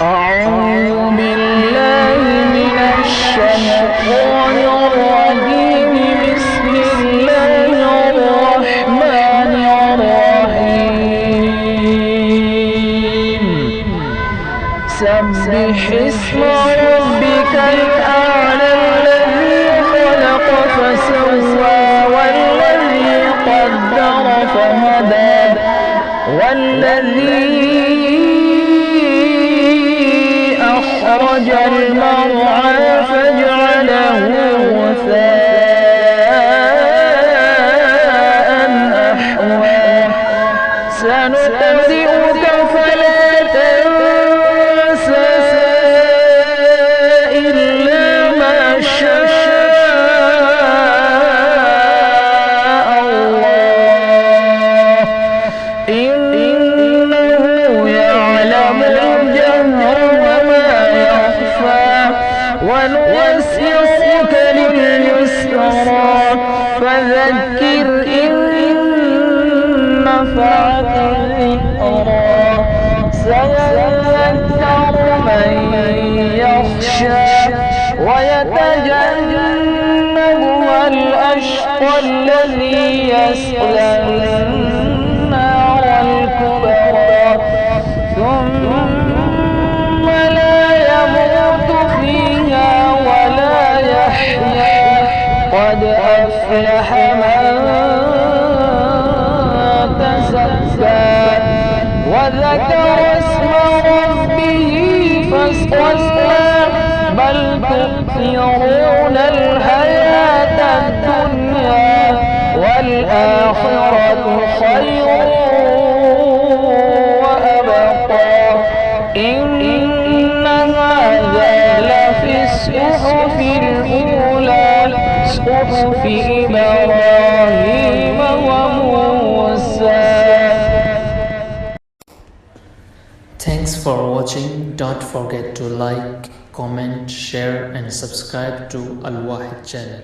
أعوذ بالله من الشيطان الرجيم. بسم الله الرحمن الرحيم. سبح اسم ربك الأعلى الذي خلق فسوى والذي قدر فهدى والذي أخرج المرعى فجعله غثاء أحوى. سنقرئك فلا تنسى إلا ما شاء الله إنه يعلم الجهر وما يخفى. ونيسرك لليسرى فذكر إن نفعت الذكرى. سيذكر من يخشى ويتجنبها الأشقى الذي يصلى النار الكبرى ثم لا يموت فيها ولا يحيا. قد أفلح من تزكى وذكر اسم ربه فصلى. بل تؤثرون الحياة الدنيا والآخرة خير وأبقى. إن هذا لفي الصحف الأولى صحف إبراهيم وموسى. Thanks for watching. Don't forget to like, comment, share and subscribe to Al Wahid channel.